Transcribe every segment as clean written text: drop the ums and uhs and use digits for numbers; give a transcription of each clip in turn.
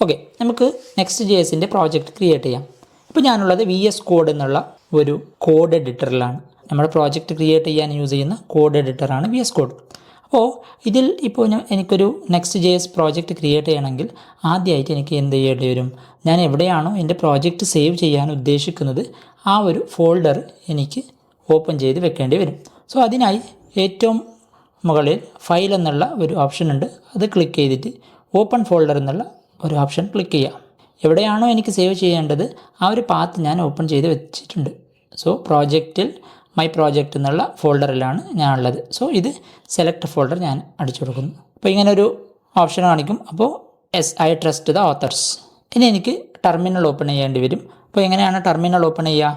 Okay, നമുക്ക് next J എസിൻ്റെ project create ചെയ്യാം. ഇപ്പോൾ ഞാനുള്ളത് VS കോഡ് എന്നുള്ള ഒരു കോഡ് എഡിറ്ററിലാണ്. നമ്മുടെ പ്രോജക്റ്റ് ക്രിയേറ്റ് ചെയ്യാൻ യൂസ് ചെയ്യുന്ന കോഡ് എഡിറ്ററാണ് VS കോഡ്. അപ്പോൾ ഇതിൽ ഇപ്പോൾ എനിക്കൊരു next J S project create ചെയ്യണമെങ്കിൽ ആദ്യമായിട്ട് എനിക്ക് എന്ത് ചെയ്യേണ്ടി വരും? ഞാൻ എവിടെയാണോ എൻ്റെ പ്രോജക്റ്റ് സേവ് ചെയ്യാൻ ഉദ്ദേശിക്കുന്നത് ആ ഒരു ഫോൾഡർ എനിക്ക് ഓപ്പൺ ചെയ്ത് വെക്കേണ്ടി വരും. സോ അതിനായി ഏറ്റവും മുകളിൽ ഫയൽ എന്നുള്ള ഒരു ഓപ്ഷൻ ഉണ്ട്. അത് ക്ലിക്ക് ചെയ്തിട്ട് ഓപ്പൺ ഫോൾഡർ എന്നുള്ള ഒരു ഓപ്ഷൻ ക്ലിക്ക് ചെയ്യാം. എവിടെയാണോ എനിക്ക് സേവ് ചെയ്യേണ്ടത് ആ ഒരു പാത്ത് ഞാൻ ഓപ്പൺ ചെയ്ത് വെച്ചിട്ടുണ്ട്. സോ പ്രോജക്റ്റിൽ മൈ പ്രോജക്റ്റ് എന്നുള്ള ഫോൾഡറിലാണ് ഞാൻ ഉള്ളത്. സോ ഇത് സെലക്ട് ഫോൾഡർ ഞാൻ അടിച്ചു കൊടുക്കുന്നു. അപ്പോൾ ഇങ്ങനെ ഒരു ഓപ്ഷൻ കാണിക്കും. അപ്പോൾ ഐ ട്രസ്റ്റ് ദ ഓത്തർസ്. ഇനി എനിക്ക് ടെർമിനൽ ഓപ്പൺ ചെയ്യേണ്ടി വരും. അപ്പോൾ എങ്ങനെയാണ് ടെർമിനൽ ഓപ്പൺ ചെയ്യുക?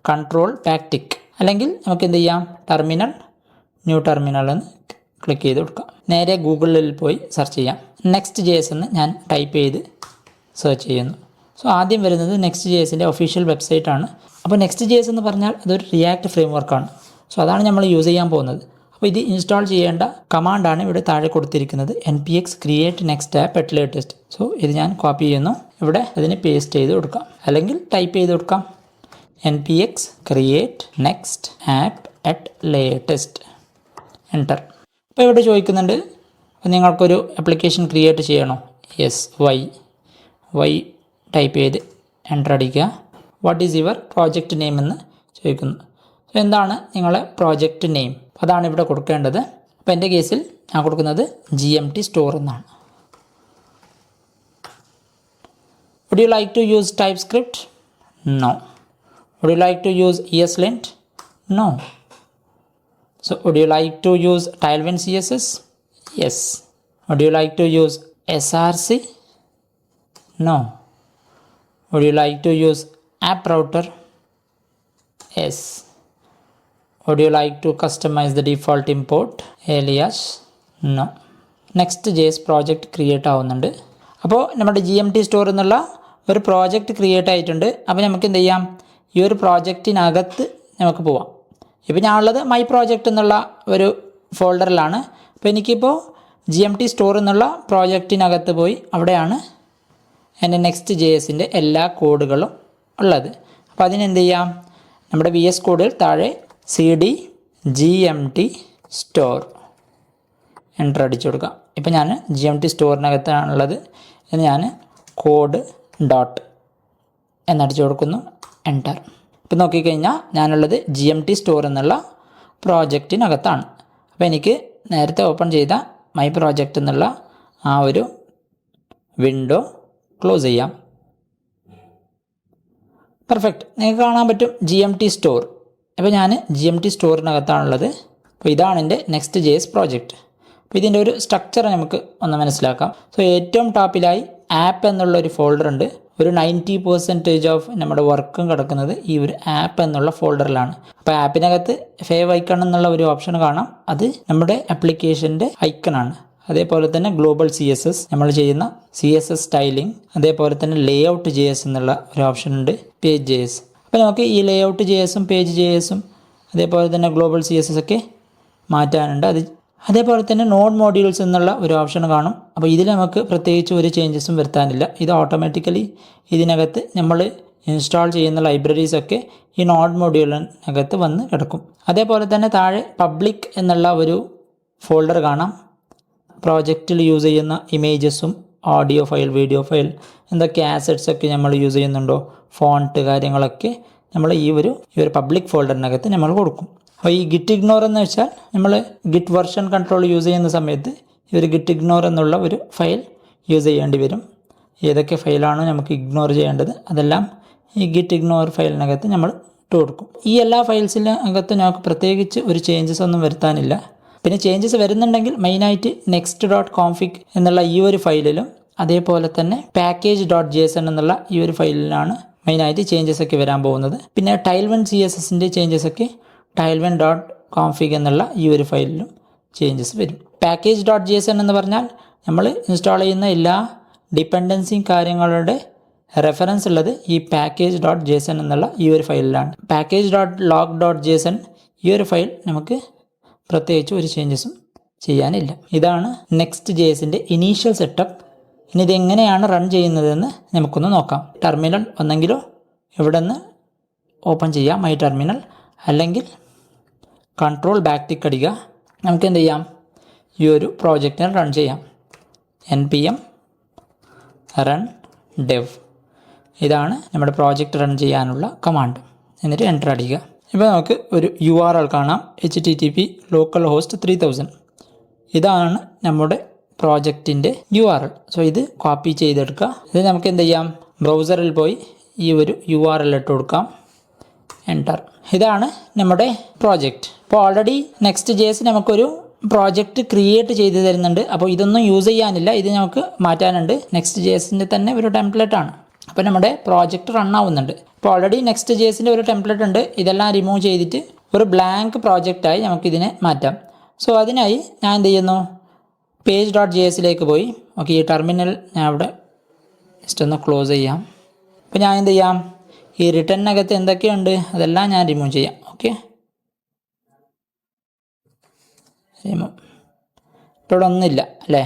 കൺട്രോൾ ടിക്ക്, അല്ലെങ്കിൽ നമുക്ക് എന്ത് ചെയ്യാം, ടെർമിനൽ ന്യൂ ടെർമിനൽ എന്ന് ക്ലിക്ക് ചെയ്ത് കൊടുക്കാം. നേരെ ഗൂഗിളിൽ പോയി സെർച്ച് ചെയ്യാം. നെക്സ്റ്റ് ജെ എസ് എന്ന് ഞാൻ ടൈപ്പ് ചെയ്ത് സെർച്ച് ചെയ്യുന്നു. സോ ആദ്യം വരുന്നത് നെക്സ്റ്റ് ജെ എസിൻ്റെ ഒഫീഷ്യൽ വെബ്സൈറ്റാണ്. അപ്പോൾ നെക്സ്റ്റ് ജെ എസ് എന്ന് പറഞ്ഞാൽ അതൊരു റിയാക്ട് ഫ്രെയിംവർക്കാണ്. സോ അതാണ് നമ്മൾ യൂസ് ചെയ്യാൻ പോകുന്നത്. അപ്പോൾ ഇത് ഇൻസ്റ്റാൾ ചെയ്യേണ്ട കമാൻഡാണ് ഇവിടെ താഴെ കൊടുത്തിരിക്കുന്നത്, npx create next app at latest. So ഇത് ഞാൻ കോപ്പി ചെയ്യുന്നു, ഇവിടെ അതിന് പേസ്റ്റ് ചെയ്ത് കൊടുക്കാം, അല്ലെങ്കിൽ ടൈപ്പ് ചെയ്ത് കൊടുക്കാം npx create next app at latest, enter. അപ്പോൾ ഇവിടെ ചോദിക്കുന്നുണ്ട് നിങ്ങൾക്കൊരു ആപ്ലിക്കേഷൻ ക്രിയേറ്റ് ചെയ്യണോ? യെസ്, വൈ ടൈപ്പ് ചെയ്ത് എൻ്റർ അടിക്കുക. What is your project name എന്ന് ചോദിക്കുന്നു. അപ്പോൾ എന്താണ് നിങ്ങളെ പ്രോജക്റ്റ് നെയിം? അതാണ് ഇവിടെ കൊടുക്കേണ്ടത്. അപ്പോൾ എൻ്റെ കേസിൽ ഞാൻ കൊടുക്കുന്നത് GMT സ്റ്റോർ എന്നാണ്. Would you like to use TypeScript? No. Would you like to use ESLint? No. So would you like to use Tailwind CSS? Yes. Would you like to use SRC? No. Would you like to use App Router? Yes. Would you like to customize the default import alias? No. Next JS project create ആവുന്നുണ്ട്. അപ്പോൾ നമ്മുടെ GMT store എന്നുള്ള ഒരു project create ആയിട്ടുണ്ട്. അപ്പോൾ നമുക്ക് എന്ത് ചെയ്യാം, ഈ ഒരു പ്രോജക്റ്റിനകത്ത് നമുക്ക് പോവാം. ഇപ്പോൾ ഞാൻ ഉള്ളത് മൈ പ്രോജക്റ്റ് എന്നുള്ള ഒരു ഫോൾഡറിലാണ്. അപ്പോൾ എനിക്കിപ്പോൾ GMT സ്റ്റോർ എന്നുള്ള പ്രോജക്റ്റിനകത്ത് പോയി അവിടെയാണ് എൻ്റെ നെക്സ്റ്റ് JSൻ്റെ എല്ലാ കോഡുകളും ഉള്ളത്. അപ്പോൾ അതിനെന്ത് ചെയ്യാം, നമ്മുടെ VS കോഡിൽ താഴെ CD GMT സ്റ്റോർ എൻ്റർ അടിച്ചു കൊടുക്കാം. ഇപ്പോൾ ഞാൻ GMT സ്റ്റോറിനകത്താണുള്ളത് എന്ന് ഞാൻ കോഡ് ഡോട്ട് എന്നടിച്ചു കൊടുക്കുന്നു, എൻ്റർ. ഇപ്പോൾ നോക്കിക്കഴിഞ്ഞാൽ ഞാനുള്ളത് GMT സ്റ്റോർ എന്നുള്ള പ്രോജക്റ്റിനകത്താണ്. അപ്പോൾ എനിക്ക് നേരത്തെ ഓപ്പൺ ചെയ്ത മൈ പ്രോജക്റ്റ് എന്നുള്ള ആ ഒരു വിൻഡോ ക്ലോസ് ചെയ്യാം. പെർഫെക്റ്റ്, നിങ്ങൾക്ക് കാണാൻ പറ്റും GMT സ്റ്റോർ. അപ്പോൾ ഞാൻ GMT സ്റ്റോറിനകത്താണുള്ളത്. അപ്പോൾ ഇതാണ് എൻ്റെ നെക്സ്റ്റ് JS പ്രോജക്റ്റ്. അപ്പോൾ ഇതിൻ്റെ ഒരു സ്ട്രക്ചർ നമുക്ക് ഒന്ന് മനസ്സിലാക്കാം. സോ ഏറ്റവും ടോപ്പിലായി ആപ്പ് എന്നുള്ളൊരു ഫോൾഡർ ഉണ്ട്. ഒരു 90% ഓഫ് നമ്മുടെ വർക്കും കിടക്കുന്നത് ഈ ഒരു ആപ്പ് എന്നുള്ള ഫോൾഡറിലാണ്. അപ്പോൾ ആപ്പിനകത്ത് ഫേവ് ഐക്കൺ എന്നുള്ള ഒരു ഓപ്ഷൻ കാണാം, അത് നമ്മുടെ ആപ്ലിക്കേഷൻ്റെ ഐക്കണാണ്. അതേപോലെ തന്നെ ഗ്ലോബൽ CSS, നമ്മൾ ചെയ്യുന്ന CSS സ്റ്റൈലിംഗ്, അതേപോലെ തന്നെ ലേഔട്ട് JS എന്നുള്ള ഒരു ഓപ്ഷൻ ഉണ്ട്, പേജ് JS. അപ്പോൾ നമുക്ക് ഈ ലേഔട്ട് JSഉം പേജ് JSഉം അതേപോലെ തന്നെ ഗ്ലോബൽ CSS ഒക്കെ മാറ്റാനുണ്ട്. അതേപോലെ തന്നെ നോഡ് മോഡ്യൂൾസ് എന്നുള്ള ഒരു ഓപ്ഷൻ കാണും. അപ്പോൾ ഇതിൽ നമുക്ക് പ്രത്യേകിച്ച് ഒരു ചേഞ്ചസും വരുത്താനില്ല. ഇത് ഓട്ടോമാറ്റിക്കലി ഇതിനകത്ത് നമ്മൾ ഇൻസ്റ്റാൾ ചെയ്യുന്ന ലൈബ്രറീസൊക്കെ ഈ നോഡ് മോഡ്യൂളിനകത്ത് വന്ന് കിടക്കും. അതേപോലെ തന്നെ താഴെ പബ്ലിക് എന്നുള്ള ഒരു ഫോൾഡർ കാണാം. പ്രോജക്റ്റിൽ യൂസ് ചെയ്യുന്ന ഇമേജസും ഓഡിയോ ഫയൽ, വീഡിയോ ഫയൽ, എന്തൊക്കെ ആസറ്റ്സൊക്കെ നമ്മൾ യൂസ് ചെയ്യുന്നുണ്ടോ, ഫോണ്ട് കാര്യങ്ങളൊക്കെ നമ്മൾ ഈ ഒരു പബ്ലിക് ഫോൾഡറിനകത്ത് നമ്മൾ കൊടുക്കും. അപ്പോൾ ഈ ഗിറ്റ് ഇഗ്നോർ എന്ന് വെച്ചാൽ നമ്മൾ ഗിറ്റ് വെർഷൻ കൺട്രോൾ യൂസ് ചെയ്യുന്ന സമയത്ത് ഈ ഒരു ഗിറ്റ് ഇഗ്നോർ എന്നുള്ള ഒരു ഫയൽ യൂസ് ചെയ്യേണ്ടി വരും. ഏതൊക്കെ ഫയലാണോ നമുക്ക് ഇഗ്നോർ ചെയ്യേണ്ടത് അതെല്ലാം ഈ ഗിറ്റ് ഇഗ്നോർ ഫയലിനകത്ത് നമ്മൾ ഇട്ട് കൊടുക്കും. ഈ എല്ലാ ഫയൽസിനകത്ത് നമുക്ക് പ്രത്യേകിച്ച് ഒരു ചേഞ്ചസ് ഒന്നും വരുത്താനില്ല. പിന്നെ ചേഞ്ചസ് വരുന്നുണ്ടെങ്കിൽ മെയിനായിട്ട് next.config എന്നുള്ള ഈ ഒരു ഫയലിലും അതേപോലെ തന്നെ package.json എന്നുള്ള ഈ ഒരു ഫയലിലാണ് മെയിനായിട്ട് ചേഞ്ചസ് ഒക്കെ വരാൻ പോകുന്നത്. പിന്നെ Tailwind CSSൻ്റെ ചേഞ്ചസ് ഒക്കെ Tailwind.config എന്നുള്ള ഈ ഒരു ഫയലിലും ചേഞ്ചസ് വരും. package.json എന്ന് പറഞ്ഞാൽ നമ്മൾ ഇൻസ്റ്റാൾ ചെയ്യുന്ന എല്ലാ ഡിപ്പെൻഡൻസിയും കാര്യങ്ങളുടെ റെഫറൻസ് ഉള്ളത് ഈ package.json എന്നുള്ള ഈ ഒരു ഫയലിലാണ്. package.log.json ഈ ഒരു ഫയൽ നമുക്ക് പ്രത്യേകിച്ച് ഒരു ചേഞ്ചസും ചെയ്യാനില്ല. ഇതാണ് നെക്സ്റ്റ് JSൻ്റെ ഇനീഷ്യൽ സെറ്റപ്പ്. ഇനി ഇതെങ്ങനെയാണ് റൺ ചെയ്യുന്നതെന്ന് നമുക്കൊന്ന് നോക്കാം. ടെർമിനൽ ഒന്നെങ്കിലോ ഇവിടെ നിന്ന് ഓപ്പൺ ചെയ്യാം മൈ ടെർമിനൽ, അല്ലെങ്കിൽ കൺട്രോൾ ബാക്ക് ടിക്ക് അടിക്കുക. നമുക്ക് എന്ത് ചെയ്യാം, ഈ ഒരു പ്രോജക്റ്റിനെ റൺ ചെയ്യാം. npm റൺ dev, ഇതാണ് നമ്മുടെ പ്രോജക്റ്റ് റൺ ചെയ്യാനുള്ള കമാൻഡ്. എന്നിട്ട് എൻ്റർ അടിക്കുക. ഇപ്പോൾ നമുക്ക് ഒരു URL കാണാം, HTTP localhost 3000. ഇതാണ് നമ്മുടെ പ്രോജക്റ്റിൻ്റെ URL. സോ ഇത് കോപ്പി ചെയ്തെടുക്കുക. ഇത് നമുക്ക് എന്ത് ചെയ്യാം, ബ്രൗസറിൽ പോയി ഈ ഒരു URL ഇട്ട് കൊടുക്കാം, എൻ്റർ. ഇതാണ് നമ്മുടെ പ്രോജക്റ്റ്. ഇപ്പോൾ ഓൾറെഡി Next.js നമുക്കൊരു പ്രോജക്റ്റ് ക്രിയേറ്റ് ചെയ്ത് തരുന്നുണ്ട്. അപ്പോൾ ഇതൊന്നും യൂസ് ചെയ്യാനില്ല, ഇത് നമുക്ക് മാറ്റാനുണ്ട്. Next.jsൻ്റെ തന്നെ ഒരു ടെംപ്ലേറ്റ് ആണ്. അപ്പോൾ നമ്മുടെ പ്രോജക്റ്റ് റൺ ആവുന്നുണ്ട്. ഇപ്പോൾ ഓൾറെഡി Next.jsൻ്റെ ഒരു ടെംപ്ലേറ്റ് ഉണ്ട്. ഇതെല്ലാം റിമൂവ് ചെയ്തിട്ട് ഒരു ബ്ലാങ്ക് പ്രോജക്റ്റായി നമുക്കിതിനെ മാറ്റാം. സോ അതിനായി ഞാൻ എന്ത് ചെയ്യുന്നു, page.jsലേക്ക് പോയി. ഓക്കെ, ഈ ടെർമിനൽ ഞാൻ അവിടെ ജസ്റ്റ് ഒന്ന് ക്ലോസ് ചെയ്യാം. അപ്പോൾ ഞാൻ എന്ത് ചെയ്യാം, ഈ റിട്ടേണിനകത്ത് എന്തൊക്കെയുണ്ട് അതെല്ലാം ഞാൻ റിമൂവ് ചെയ്യാം. Okay, remove. ഇപ്പോൾ ഇവിടെ ഒന്നുമില്ല അല്ലേ.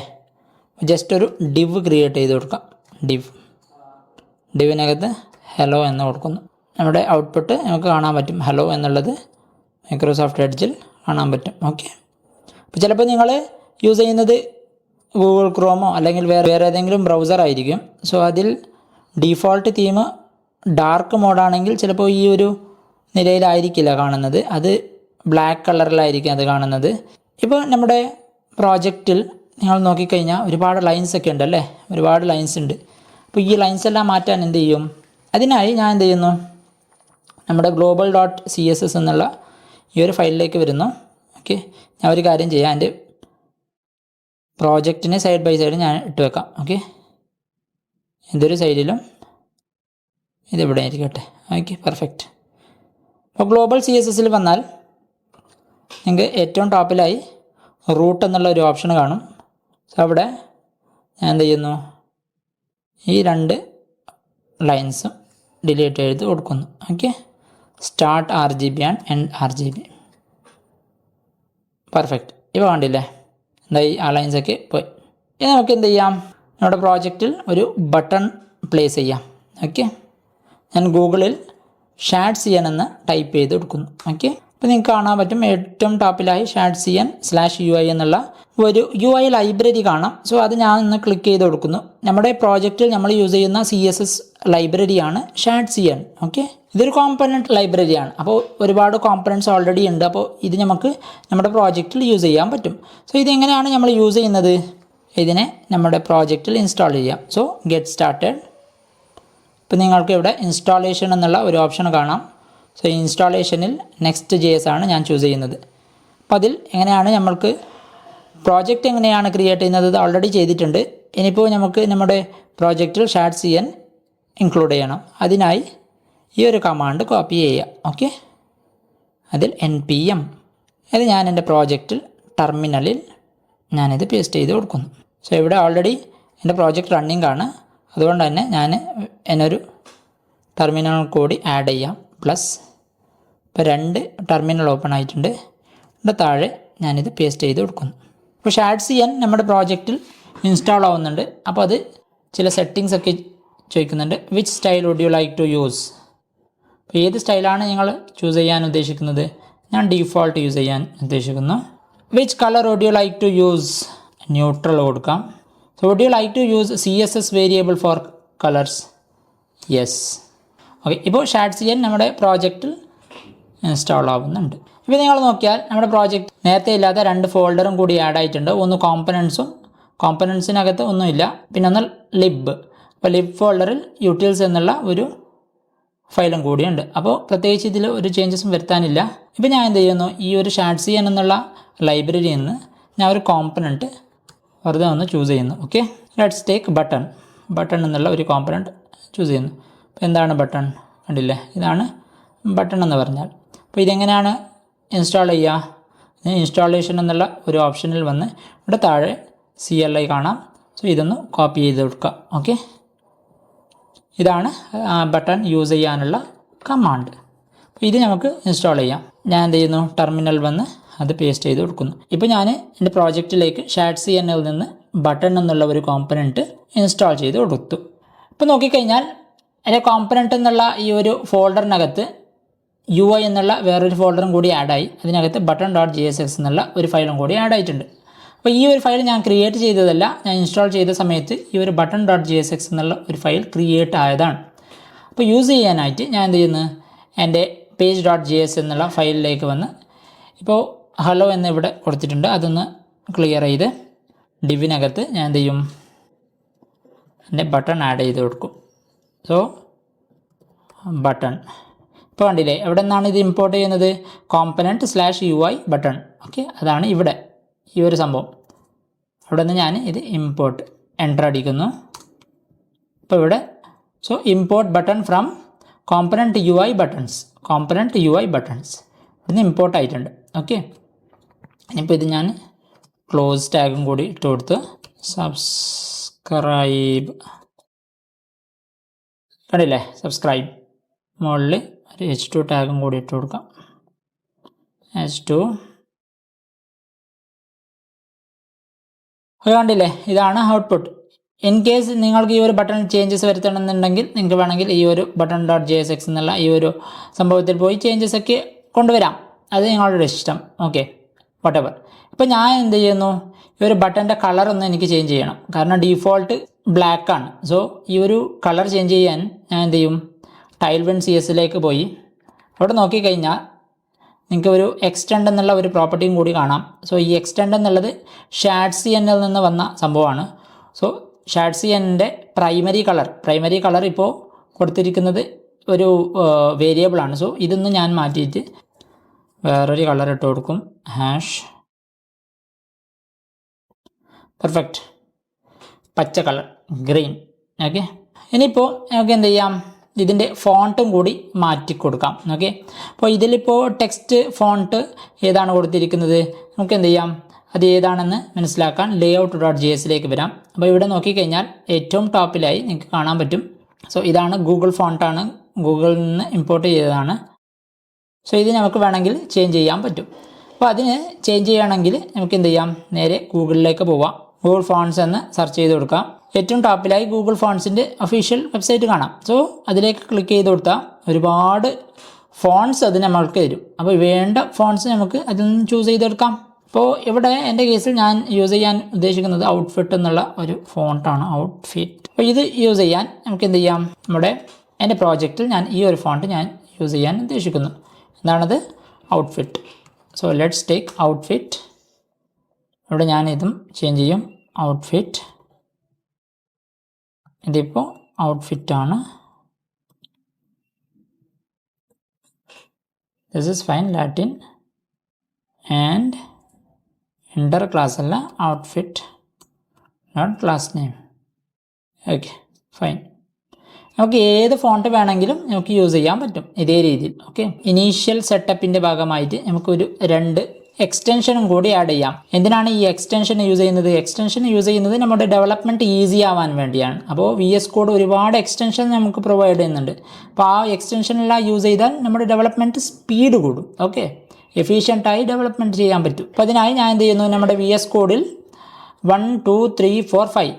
ജസ്റ്റ് ഒരു ഡിവ് ക്രിയേറ്റ് ചെയ്ത് കൊടുക്കാം. ഡിവിനകത്ത് ഹലോ എന്ന് കൊടുക്കുന്നു. നമ്മുടെ ഔട്ട്പുട്ട് നമുക്ക് കാണാൻ പറ്റും, ഹലോ എന്നുള്ളത് മൈക്രോസോഫ്റ്റ് എഡ്ജിൽ കാണാൻ പറ്റും. ഓക്കെ, അപ്പോൾ ചിലപ്പോൾ നിങ്ങൾ യൂസ് ചെയ്യുന്നത് ഗൂഗിൾ ക്രോമോ അല്ലെങ്കിൽ വേറെ ഏതെങ്കിലും ബ്രൗസർ ആയിരിക്കും. സോ അതിൽ ഡീഫോൾട്ട് തീം ഡാർക്ക് മോഡാണെങ്കിൽ ചിലപ്പോൾ ഈ ഒരു നിലയിലായിരിക്കില്ല കാണുന്നത്, അത് ബ്ലാക്ക് കളറിലായിരിക്കും അത് കാണുന്നത്. ഇപ്പോൾ നമ്മുടെ പ്രോജക്റ്റിൽ നിങ്ങൾ നോക്കിക്കഴിഞ്ഞാൽ ഒരുപാട് ലൈൻസ് ഒക്കെ ഉണ്ട് അല്ലേ, ഒരുപാട് ലൈൻസ് ഉണ്ട്. അപ്പോൾ ഈ ലൈൻസ് എല്ലാം മാറ്റാൻ എന്ത് ചെയ്യും, അതിനായി ഞാൻ എന്ത് ചെയ്യുന്നു, നമ്മുടെ global.css എന്നുള്ള ഈ ഒരു ഫയലിലേക്ക് വരുന്നു. ഓക്കെ, ഞാൻ ഒരു കാര്യം ചെയ്യാം, എൻ്റെ പ്രോജക്റ്റിനെ സൈഡ് ബൈ സൈഡ് ഞാൻ ഇട്ട് വെക്കാം. ഓക്കെ, ഇതൊരു സൈഡിലും ഇതിവിടെ ആയിരിക്കട്ടെ. Okay, perfect. അപ്പോൾ ഗ്ലോബൽ CSSൽ വന്നാൽ നിങ്ങൾക്ക് ഏറ്റവും ടോപ്പിലായി റൂട്ട് എന്നുള്ള ഒരു ഓപ്ഷൻ കാണും. സോ അവിടെ ഞാൻ എന്ത് ചെയ്യുന്നു, ഈ 2 ലൈൻസും ഡിലീറ്റ് ചെയ്ത് കൊടുക്കുന്നു. Okay, start RGB and end RGB. Perfect. ഇപ്പോൾ കണ്ടില്ലേ, എന്തായി, ആ ലൈൻസൊക്കെ പോയി. ഇനി നമുക്ക് എന്ത് ചെയ്യാം, നമ്മുടെ പ്രോജക്റ്റിൽ ഒരു ബട്ടൺ പ്ലേസ് ചെയ്യാം. ഓക്കെ, ഞാൻ ഗൂഗിളിൽ ഷാഡ്സിയൻ എന്ന് ടൈപ്പ് ചെയ്ത് കൊടുക്കുന്നു. ഓക്കെ, അപ്പോൾ നിങ്ങൾക്ക് കാണാൻ പറ്റും ഏറ്റവും ടോപ്പിലായി ഷാഡ്സിയൻ/UI എന്നുള്ള ഒരു UI ലൈബ്രറി കാണാം. സോ അത് ഞാൻ ഒന്ന് ക്ലിക്ക് ചെയ്ത് കൊടുക്കുന്നു. നമ്മുടെ പ്രോജക്റ്റിൽ നമ്മൾ യൂസ് ചെയ്യുന്ന CSS ലൈബ്രറിയാണ് ഷാഡ്സിയൻ. ഓക്കെ, ഇതൊരു കോമ്പണൻറ്റ് ലൈബ്രറിയാണ്. അപ്പോൾ ഒരുപാട് കോമ്പണൻറ്റ്സ് ഓൾറെഡി ഉണ്ട്. അപ്പോൾ ഇത് നമുക്ക് നമ്മുടെ പ്രോജക്റ്റിൽ യൂസ് ചെയ്യാൻ പറ്റും. സോ ഇതെങ്ങനെയാണ് നമ്മൾ യൂസ് ചെയ്യുന്നത്, ഇതിനെ നമ്മുടെ പ്രോജക്റ്റിൽ ഇൻസ്റ്റാൾ ചെയ്യാം. So get started. ഇപ്പോൾ നിങ്ങൾക്ക് ഇവിടെ ഇൻസ്റ്റാളേഷൻ എന്നുള്ള ഒരു ഓപ്ഷൻ കാണാം. സോ ഇൻസ്റ്റാളേഷനിൽ Next.js ആണ് ഞാൻ ചൂസ് ചെയ്യുന്നത്. അപ്പോൾ അതിൽ എങ്ങനെയാണ് നമ്മൾക്ക് പ്രോജക്റ്റ് എങ്ങനെയാണ് ക്രിയേറ്റ് ചെയ്യുന്നത്, അത് ഓൾറെഡി ചെയ്തിട്ടുണ്ട്. ഇനിയിപ്പോൾ നമുക്ക് നമ്മുടെ പ്രോജക്റ്റിൽ ഷാഡ്സിയൻ ഇൻക്ലൂഡ് ചെയ്യണം. അതിനായി ഈ ഒരു കമാൻഡ് കോപ്പി ചെയ്യുക. ഓക്കെ, അതിൽ npm ഇത് ഞാൻ എൻ്റെ പ്രോജക്റ്റിൽ ടെർമിനലിൽ ഞാനിത് പേസ്റ്റ് ചെയ്ത് കൊടുക്കുന്നു. സോ ഇവിടെ ഓൾറെഡി എൻ്റെ പ്രോജക്റ്റ് റണ്ണിങ് ആണ്. അതുകൊണ്ട് തന്നെ ഞാൻ എന്നൊരു ടെർമിനൽ കൂടി ആഡ് ചെയ്യാം, പ്ലസ്. ഇപ്പോൾ 2 ടെർമിനൽ ഓപ്പൺ ആയിട്ടുണ്ട്. ഇവിടെ താഴെ ഞാനിത് പേസ്റ്റ് ചെയ്ത് കൊടുക്കുന്നു. ഇപ്പോൾ ഷാഡ്സിയൻ നമ്മുടെ പ്രോജക്റ്റിൽ ഇൻസ്റ്റാൾ ആവുന്നുണ്ട്. അപ്പോൾ അത് ചില സെറ്റിങ്സ് ഒക്കെ ചോദിക്കുന്നുണ്ട്. Which style would you like to use. അപ്പോൾ ഏത് സ്റ്റൈലാണ് നിങ്ങൾ ചൂസ് ചെയ്യാൻ ഉദ്ദേശിക്കുന്നത്, ഞാൻ ഡീഫോൾട്ട് യൂസ് ചെയ്യാൻ ഉദ്ദേശിക്കുന്നു. Which colour would you like to use, neutral കൊടുക്കാം. So would you like to use CSS variable for colours, yes. Okay, ഇപ്പോൾ ഷാഡ്സിയൻ നമ്മുടെ പ്രോജക്റ്റിൽ ഇൻസ്റ്റാൾ ആവുന്നുണ്ട്. ഇപ്പോൾ നിങ്ങൾ നോക്കിയാൽ നമ്മുടെ പ്രോജക്റ്റ് നേരത്തെ ഇല്ലാത്ത 2 ഫോൾഡറും കൂടി ആഡ് ആയിട്ടുണ്ട്. ഒന്ന് കോമ്പണൻസും, കോമ്പണൻസിനകത്ത് ഒന്നുമില്ല. പിന്നെ ഒന്ന് ലിബ്. അപ്പോൾ ലിബ് ഫോൾഡറിൽ യൂട്ടിൽസ് എന്നുള്ള ഒരു ഫയലും കൂടിയുണ്ട്. അപ്പോൾ പ്രത്യേകിച്ച് ഇതിൽ ഒരു ചേഞ്ചസും വരുത്താനില്ല. ഇപ്പോൾ ഞാൻ എന്ത് ചെയ്യുന്നു, ഈ ഒരു ഷാഡ്സിയൻ എന്നുള്ള ലൈബ്രറിയിൽ നിന്ന് ഞാൻ ഒരു കോമ്പണൻറ്റ് വെറുതെ ഒന്ന് ചൂസ് ചെയ്യുന്നു. ഓക്കെ, ലെറ്റ്സ് ടേക്ക് ബട്ടൺ എന്നുള്ള ഒരു കോമ്പണൻറ്റ് ചൂസ് ചെയ്യുന്നു. അപ്പോൾ എന്താണ് ബട്ടൺ, കണ്ടില്ലേ, ഇതാണ് ബട്ടൺ എന്ന് പറഞ്ഞാൽ. അപ്പോൾ ഇതെങ്ങനെയാണ് ഇൻസ്റ്റാൾ ചെയ്യുക, ഇൻസ്റ്റാളേഷൻ എന്നുള്ള ഒരു ഓപ്ഷനിൽ വന്ന് ഇവിടെ താഴെ CLI കാണാം. സോ ഇതൊന്ന് കോപ്പി ചെയ്ത് കൊടുക്കുക. ഓക്കെ, ഇതാണ് ബട്ടൺ യൂസ് ചെയ്യാനുള്ള കമാൻഡ്. അപ്പോൾ ഇത് നമുക്ക് ഇൻസ്റ്റാൾ ചെയ്യാം. ഞാൻ എന്ത് ചെയ്യുന്നു, ടെർമിനൽ വന്ന് അത് പേസ്റ്റ് ചെയ്ത് കൊടുക്കുന്നു. ഇപ്പോൾ ഞാൻ എൻ്റെ പ്രോജക്റ്റിലേക്ക് ഷാഡ്സിയനിൽ നിന്ന് ബട്ടൺ എന്നുള്ള ഒരു കോമ്പനൻറ്റ് ഇൻസ്റ്റാൾ ചെയ്ത് കൊടുത്തു. ഇപ്പോൾ നോക്കിക്കഴിഞ്ഞാൽ അതിൻ്റെ കോമ്പനൻറ്റ് എന്നുള്ള ഈ ഒരു ഫോൾഡറിനകത്ത് UI എന്നുള്ള വേറൊരു ഫോൾഡറും കൂടി ആഡായി. അതിനകത്ത് button.jsx എന്നുള്ള ഒരു ഫയലും കൂടി ആഡ് ആയിട്ടുണ്ട്. അപ്പോൾ ഈ ഒരു ഫയൽ ഞാൻ ക്രിയേറ്റ് ചെയ്തതല്ല, ഞാൻ ഇൻസ്റ്റാൾ ചെയ്ത സമയത്ത് ഈ ഒരു button.jsx എന്നുള്ള ഒരു ഫയൽ ക്രിയേറ്റ് ആയതാണ്. അപ്പോൾ യൂസ് ചെയ്യാനായിട്ട് ഞാൻ എന്ത് ചെയ്യുന്നു, എൻ്റെ page.js എന്നുള്ള ഫയലിലേക്ക് വന്ന് ഇപ്പോൾ ഹലോ എന്ന് ഇവിടെ കൊടുത്തിട്ടുണ്ട്, അതൊന്ന് ക്ലിയർ ചെയ്ത് ഡിവിനകത്ത് ഞാൻ എന്ത് ചെയ്യും, എൻ്റെ ബട്ടൺ ആഡ് ചെയ്ത് കൊടുക്കും. സോ ബട്ടൺ ഇപ്പോൾ കണ്ടില്ലേ, എവിടെ നിന്നാണ് ഇത് ഇമ്പോർട്ട് ചെയ്യുന്നത്, component/UI ബട്ടൺ. ഓക്കെ, അതാണ് ഇവിടെ ഈ ഒരു സംഭവം. അവിടെ നിന്ന് ഞാൻ ഇത് ഇമ്പോർട്ട് എൻ്റർ അടിക്കുന്നു. ഇപ്പോൾ ഇവിടെ so import button from component UI buttons, ഇവിടുന്ന് ഇമ്പോർട്ട് ആയിട്ടുണ്ട്. ഓക്കെ, ഇനിയിപ്പോൾ ഇത് ഞാൻ ക്ലോസ് ടാഗും കൂടി ഇട്ട് കൊടുത്ത് സബ്സ്ക്രൈബ്, കണ്ടില്ലേ സബ്സ്ക്രൈബ്, മുകളിൽ ഒരു H2 ടാഗും കൂടി ഇട്ട് കൊടുക്കാം. H2 കണ്ടില്ലേ, ഇതാണ് ഔട്ട്പുട്ട്. ഇൻ കേസ് നിങ്ങൾക്ക് ഈ ഒരു ബട്ടൺ ചേഞ്ചസ് വരുത്തണമെന്നുണ്ടെങ്കിൽ നിങ്ങൾക്ക് വേണമെങ്കിൽ ഈ ഒരു button.jsx എന്നുള്ള ഈ ഒരു സംഭവത്തിൽ പോയി ചേഞ്ചസ് ഒക്കെ കൊണ്ടുവരാം, അത് നിങ്ങളുടെ ഇഷ്ടം. Okay, whatever. ഇപ്പോൾ ഞാൻ എന്ത് ചെയ്യുന്നു, ഈ ഒരു ബട്ടൻ്റെ കളറൊന്ന് എനിക്ക് ചേഞ്ച് ചെയ്യണം, കാരണം ഡീഫോൾട്ട് ബ്ലാക്ക് ആണ്. സോ ഈ ഒരു കളർ ചേഞ്ച് ചെയ്യാൻ ഞാൻ എന്ത് ചെയ്യും, Tailwind CSലേക്ക് പോയി അവിടെ നോക്കിക്കഴിഞ്ഞാൽ നിങ്ങൾക്ക് ഒരു എക്സ്റ്റെൻഡ് എന്നുള്ള ഒരു പ്രോപ്പർട്ടിയും കൂടി കാണാം. സോ ഈ എക്സ്റ്റെൻഡ് എന്നുള്ളത് Shadcnൽ നിന്ന് വന്ന സംഭവമാണ്. സോ Shadcnൻ്റെ പ്രൈമറി കളർ ഇപ്പോൾ കൊടുത്തിരിക്കുന്നത് ഒരു വേരിയബിളാണ്. സോ ഇതൊന്ന് ഞാൻ മാറ്റിയിട്ട് വേറൊരു കളർ ഇട്ട് കൊടുക്കും, ഹാഷ് പെർഫെക്റ്റ് പച്ച കളർ, ഗ്രീൻ. ഓക്കെ, ഇനിയിപ്പോൾ നമുക്ക് എന്ത് ചെയ്യാം, ഇതിൻ്റെ ഫോണ്ടും കൂടി മാറ്റി കൊടുക്കാം. ഓക്കെ, അപ്പോൾ ഇതിലിപ്പോൾ ടെക്സ്റ്റ് ഫോണ്ട് ഏതാണ് കൊടുത്തിരിക്കുന്നത്, നമുക്ക് എന്ത് ചെയ്യാം, അത് ഏതാണെന്ന് മനസ്സിലാക്കാൻ layout.jsലേക്ക് വരാം. അപ്പോൾ ഇവിടെ നോക്കിക്കഴിഞ്ഞാൽ ഏറ്റവും ടോപ്പിലായി നിങ്ങൾക്ക് കാണാൻ പറ്റും. സോ ഇതാണ് ഗൂഗിൾ ഫോണ്ടാണ്, ഗൂഗിളിൽ നിന്ന് ഇമ്പോർട്ട് ചെയ്തതാണ്. സോ ഇത് നമുക്ക് വേണമെങ്കിൽ ചേഞ്ച് ചെയ്യാൻ പറ്റും. അപ്പോൾ അതിന് ചേഞ്ച് ചെയ്യുകയാണെങ്കിൽ നമുക്ക് എന്ത് ചെയ്യാം, നേരെ ഗൂഗിളിലേക്ക് പോവാം. ഗൂഗിൾ ഫോൺസ് എന്ന് സെർച്ച് ചെയ്ത് കൊടുക്കാം. ഏറ്റവും ടോപ്പിലായി ഗൂഗിൾ ഫോൺസിൻ്റെ ഒഫീഷ്യൽ വെബ്സൈറ്റ് കാണാം. സോ അതിലേക്ക് ക്ലിക്ക് ചെയ്ത് കൊടുത്താൽ ഒരുപാട് ഫോൺസ് അത് നമ്മൾക്ക് തരും. അപ്പോൾ വേണ്ട ഫോൺസ് നമുക്ക് അതിൽ നിന്ന് ചൂസ് ചെയ്തെടുക്കാം. അപ്പോൾ ഇവിടെ എൻ്റെ കേസിൽ ഞാൻ യൂസ് ചെയ്യാൻ ഉദ്ദേശിക്കുന്നത് ഔട്ട്ഫിറ്റ് എന്നുള്ള ഒരു ഫോണ്ടാണ്, ഔട്ട്ഫിറ്റ്. അപ്പോൾ ഇത് യൂസ് ചെയ്യാൻ നമുക്ക് എന്ത് ചെയ്യാം, എൻ്റെ പ്രോജക്റ്റിൽ ഞാൻ ഈ ഒരു ഫോണ്ട് ഞാൻ യൂസ് ചെയ്യാൻ ഉദ്ദേശിക്കുന്നു. എന്താണത്, outfit. So let's take outfit. ഇവിടെ ഞാൻ ഇതും ചേഞ്ച് ചെയ്യും, ഔട്ട്ഫിറ്റ്. ഇതിപ്പോൾ ഔട്ട്ഫിറ്റാണ്. This is fine, Latin and enter class അല്ല, outfit not class name. Okay fine. നമുക്ക് ഏത് ഫോണ്ട് വേണമെങ്കിലും നമുക്ക് യൂസ് ചെയ്യാൻ പറ്റും ഇതേ രീതിയിൽ. ഓക്കെ, ഇനീഷ്യൽ സെറ്റപ്പിൻ്റെ ഭാഗമായിട്ട് നമുക്കൊരു 2 എക്സ്റ്റൻഷനും കൂടി ആഡ് ചെയ്യാം. എന്തിനാണ് ഈ എക്സ്റ്റൻഷൻ യൂസ് ചെയ്യുന്നത്, എക്സ്റ്റൻഷൻ യൂസ് ചെയ്യുന്നത് നമ്മുടെ ഡെവലപ്മെൻറ്റ് ഈസി ആവാൻ വേണ്ടിയാണ്. അപ്പോൾ VS Code ഒരുപാട് എക്സ്റ്റൻഷൻ നമുക്ക് പ്രൊവൈഡ് ചെയ്യുന്നുണ്ട്. അപ്പോൾ ആ എക്സ്റ്റൻഷനെല്ലാം യൂസ് ചെയ്താൽ നമ്മുടെ ഡെവലപ്മെൻറ്റ് സ്പീഡ് കൂടും. ഓക്കെ, എഫിഷ്യൻ്റായി ഡെവലപ്മെൻറ്റ് ചെയ്യാൻ പറ്റും. അപ്പോൾ അതിനായി ഞാൻ എന്ത് ചെയ്യുന്നു, നമ്മുടെ VS Codeൽ 1 2 3 4 5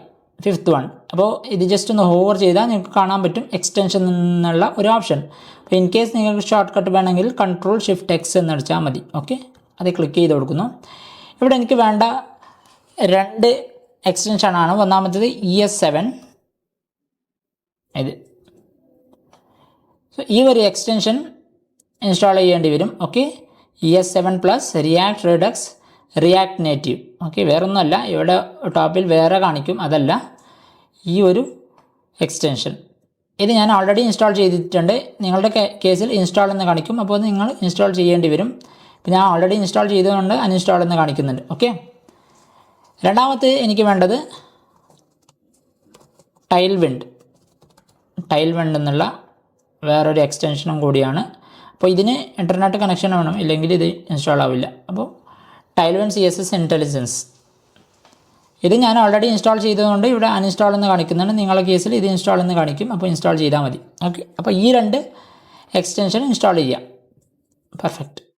5th വൺ. അപ്പോൾ ഇത് ജസ്റ്റ് ഒന്ന് ഹോവർ ചെയ്താൽ നിങ്ങൾക്ക് കാണാൻ പറ്റും എക്സ്റ്റൻഷൻ എന്നുള്ള ഒരു ഓപ്ഷൻ. അപ്പോൾ ഇൻ കേസ് നിങ്ങൾക്ക് ഷോർട്ട് കട്ട് വേണമെങ്കിൽ Ctrl+Shift+X എന്നടിച്ചാൽ മതി. ഓക്കെ, അത് ക്ലിക്ക് ചെയ്ത് കൊടുക്കുന്നു. ഇവിടെ എനിക്ക് വേണ്ട 2 എക്സ്റ്റൻഷനാണ്. ഒന്നാമത്തേത് ES7, ഇത്. സോ ഈ ഒരു എക്സ്റ്റൻഷൻ ഇൻസ്റ്റാൾ ചെയ്യേണ്ടി വരും. Okay, ES7 plus React Redux React Native. Okay, വേറൊന്നുമല്ല, ഇവിടെ ടോപ്പിൽ വേറെ കാണിക്കും, അതല്ല ഈ ഒരു എക്സ്റ്റൻഷൻ. ഇത് ഞാൻ ഓൾറെഡി ഇൻസ്റ്റാൾ ചെയ്തിട്ടുണ്ട്. നിങ്ങളുടെ കേസിൽ ഇൻസ്റ്റാൾ എന്ന് കാണിക്കും, അപ്പോൾ നിങ്ങൾ ഇൻസ്റ്റാൾ ചെയ്യേണ്ടി വരും. ഇപ്പോൾ ഞാൻ ഓൾറെഡി ഇൻസ്റ്റാൾ ചെയ്തതുകൊണ്ട് അൺഇൻസ്റ്റാൾ എന്ന് കാണിക്കുന്നുണ്ട്. ഓക്കെ, രണ്ടാമത്തെ എനിക്ക് വേണ്ടത് Tailwind എന്നുള്ള വേറൊരു എക്സ്റ്റൻഷനും കൂടിയാണ്. അപ്പോൾ ഇതിന് ഇൻ്റർനെറ്റ് കണക്ഷൻ വേണം, ഇല്ലെങ്കിൽ ഇത് ഇൻസ്റ്റാൾ ആവില്ല. അപ്പോൾ Tailwind CSS Intelligence, ഇത് ഞാൻ ഓൾറെഡി ഇൻസ്റ്റാൾ ചെയ്തതുകൊണ്ട് ഇവിടെ അൺഇൻസ്റ്റാൾ എന്ന് കാണിക്കുന്നുണ്ട്. നിങ്ങളുടെ കേസിൽ ഇത് ഇൻസ്റ്റാൾ എന്ന് കാണിക്കും, അപ്പോൾ ഇൻസ്റ്റാൾ ചെയ്താൽ മതി. ഓക്കെ, അപ്പോൾ ഈ 2 എക്സ്റ്റൻഷൻ ഇൻസ്റ്റാൾ ചെയ്യാം. പെർഫെക്റ്റ്.